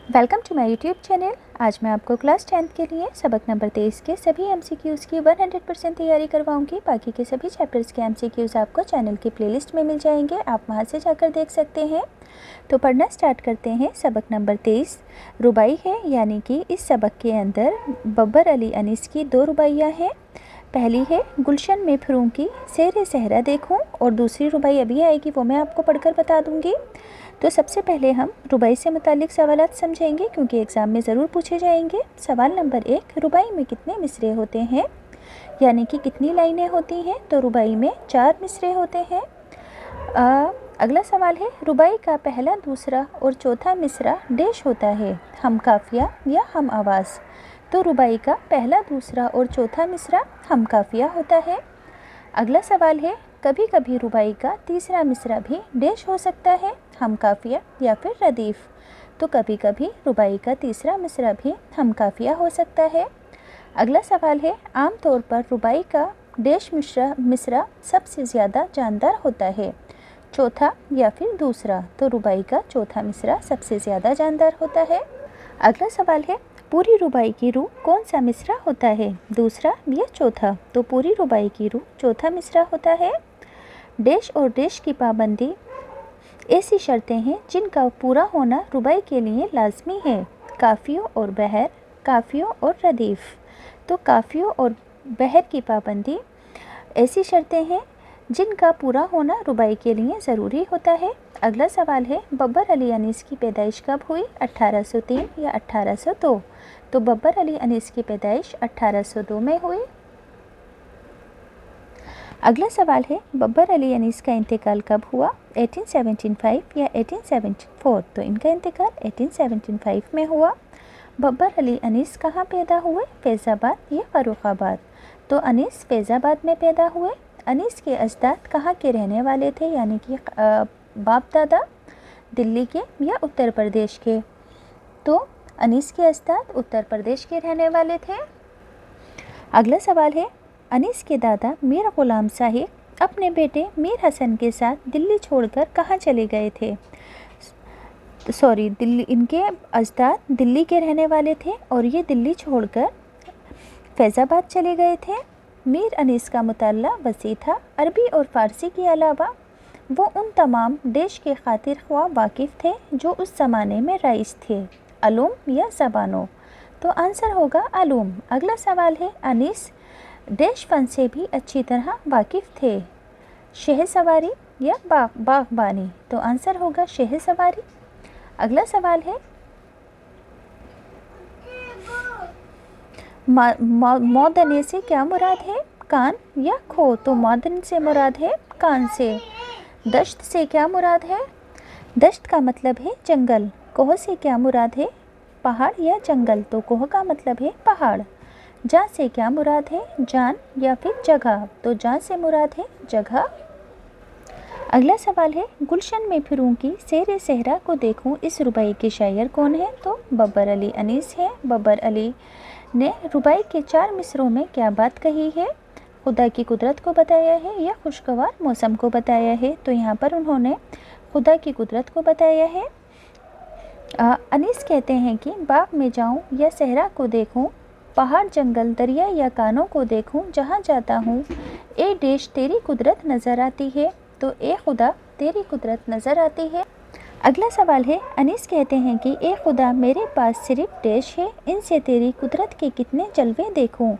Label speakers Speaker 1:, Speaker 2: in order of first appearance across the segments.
Speaker 1: Welcome to my YouTube channel. आज मैं आपको क्लास 10th के लिए सबक नंबर 23 के सभी MCQs की 100% तैयारी करवाऊंगी। बाकी के सभी चैप्टर्स के MCQs आपको चैनल की प्लेलिस्ट में मिल जाएंगे, आप वहां से जाकर देख सकते हैं। तो पढ़ना स्टार्ट करते हैं। सबक नंबर 23 रुबाई है, यानी कि इस सबक के अंदर बब्बर अली अनीस की 2 रुबाइयाँ हैं। पहली है गुलशन में फरूंकी सेरे सहरा देखूं, और दूसरी रुबाई अभी आएगी, वो मैं आपको पढ़कर बता दूंगी। तो सबसे पहले हम रुबाई से मुतालिक सवालात समझेंगे, क्योंकि एग्ज़ाम में ज़रूर पूछे जाएंगे। सवाल नंबर 1, रुबाई में कितने मिसरे होते हैं, यानी कि कितनी लाइनें होती हैं। तो रुबाई में 4 मिसरे होते हैं। अगला सवाल है, रुबाई का पहला, दूसरा और चौथा मिसरा डैश होता है, हम काफिया या हम आवाज़। तो रुबाई का पहला, दूसरा और चौथा मिसरा हम काफिया होता है। अगला सवाल है, कभी कभी रुबाई का तीसरा मिसरा भी डैश हो सकता है, हम काफिया या फिर रदीफ़। तो कभी कभी रुबाई का तीसरा मिसरा भी हम काफिया हो सकता है। अगला सवाल है, आम तौर पर रुबाई का डैश मिसरा सबसे ज़्यादा जानदार होता है, चौथा या फिर दूसरा। तो रुबाई का चौथा मिसरा सबसे ज़्यादा जानदार होता है। अगला सवाल है, पूरी रुबाई की रूह कौन सा मिसरा होता है, दूसरा या चौथा। तो पूरी रुबाई की रूह चौथा मिसरा होता है। डैश और डैश की पाबंदी ऐसी शर्तें हैं जिनका पूरा होना रुबाई के लिए लाजमी है, काफ़ियों और बहर, काफ़ियों और रदीफ़। तो काफ़ियों और बहर की पाबंदी ऐसी शर्तें हैं जिनका पूरा होना रुबाई के लिए ज़रूरी होता है। अगला सवाल है, बब्बर अली अनीस की पैदाइश कब हुई, 1803 या 1802। तो बब्बर अली अनीस की पैदाइश 1802 में हुई। अगला सवाल है, बब्बर अली अनीस का इंतकाल कब हुआ, 1875 या 1874। तो इनका इंतकाल 1875 में हुआ। बब्बर अली अनीस कहाँ पैदा हुए, फैज़ाबाद या फ़र्रुखाबाद। तो अनीस फैज़ाबाद में पैदा हुए। अनीस के अजदाद कहाँ के रहने वाले थे, यानी कि बाप दादा दिल्ली के या उत्तर प्रदेश के। तो अनीस के अजदाद उत्तर प्रदेश के रहने वाले थे। अगला सवाल है, अनीस के दादा मीर गुलाम साहिब अपने बेटे मीर हसन के साथ दिल्ली छोड़कर कहाँ चले गए थे। इनके अजदाद दिल्ली के रहने वाले थे और ये दिल्ली छोड़कर फैज़ाबाद चले गए थे। मीर अनीस का मुताल्ला वसी था। अरबी और फ़ारसी के अलावा वो उन तमाम देश के खातिर ख्वाह वाकिफ़ थे जो उस ज़माने में रईस थे, अलूम या ज़बानों। तो आंसर होगा अलूम। अगला सवाल है, अनीस डैश फ़न से भी अच्छी तरह वाकिफ़ थे, शह सवारी या बागबानी। तो आंसर होगा शह सवारी। अगला सवाल है, मौदने से क्या मुराद है, कान या खो। तो मौदन से मुराद है कान से। दश्त से क्या मुराद है, दश्त का मतलब है जंगल। कोह से क्या मुराद है, पहाड़ या जंगल। तो कोह का मतलब है पहाड़। जान से क्या मुराद है, जान या फिर जगह। तो जान से मुराद है जगह। अगला सवाल है, गुलशन में फिरूंकी सेरे सहरा को देखूं, इस रुबाई के शायर कौन है। तो बब्बर अली अनीस है। बब्बर अली ने रुबाई के 4 मिसरों में क्या बात कही है, खुदा की कुदरत को बताया है या खुशगवार मौसम को बताया है। तो यहाँ पर उन्होंने खुदा की कुदरत को बताया है। अनीस कहते हैं कि बाग में जाऊँ या सहरा को देखूँ, पहाड़ जंगल दरिया या कानों को देखूँ, जहाँ जाता हूँ ए देश तेरी कुदरत नज़र आती है। तो ए खुदा तेरी कुदरत नज़र आती है। अगला सवाल है, अनीस कहते हैं कि ए खुदा मेरे पास सिर्फ डैश है, इनसे तेरी कुदरत के कितने जलवे देखूं।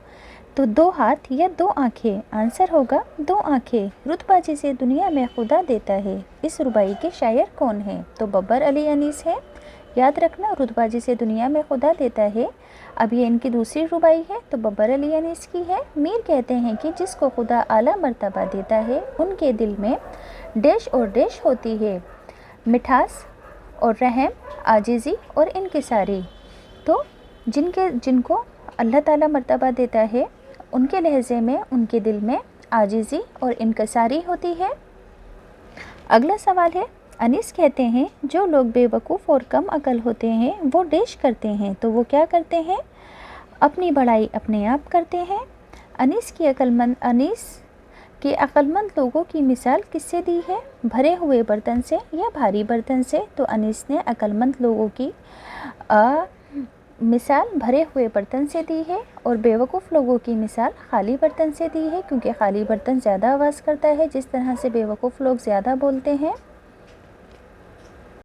Speaker 1: तो 2 हाथ या 2 आँखें। आंसर होगा 2 आँखें। रुतबा जिसे दुनिया में खुदा देता है, इस रुबाई के शायर कौन है। तो बब्बर अली अनीस है। याद रखना, रुतबा जिसे दुनिया में खुदा देता है। अब ये इनकी दूसरी रुबाई है, तो बब्बर अली अनीस की है। मीर कहते हैं कि जिसको खुदा आला मर्तबा देता है, उनके दिल में डैश और डैश होती है, मिठास और रहम, आजिज़ी और इनकिसारी। तो जिनको अल्लाह ताला मर्तबा देता है, उनके लहजे में, उनके दिल में आजिज़ी और इनकिसारी होती है। अगला सवाल है, अनीस कहते हैं जो लोग बेवकूफ़ और कम अकल होते हैं वो डैश करते हैं। तो वो क्या करते हैं, अपनी बड़ाई अपने आप करते हैं। अनीस کہ عقلمند لوگوں کی مثال کس سے دی ہے؟ بھرے ہوئے برتن سے یا بھاری برتن سے؟ تو انیس نے عقلمند لوگوں کی مثال بھرے ہوئے برتن سے دی ہے، اور بیوقوف لوگوں کی مثال خالی برتن سے دی ہے، کیونکہ خالی برتن زیادہ آواز کرتا ہے، جس طرح سے بیوقوف لوگ زیادہ بولتے ہیں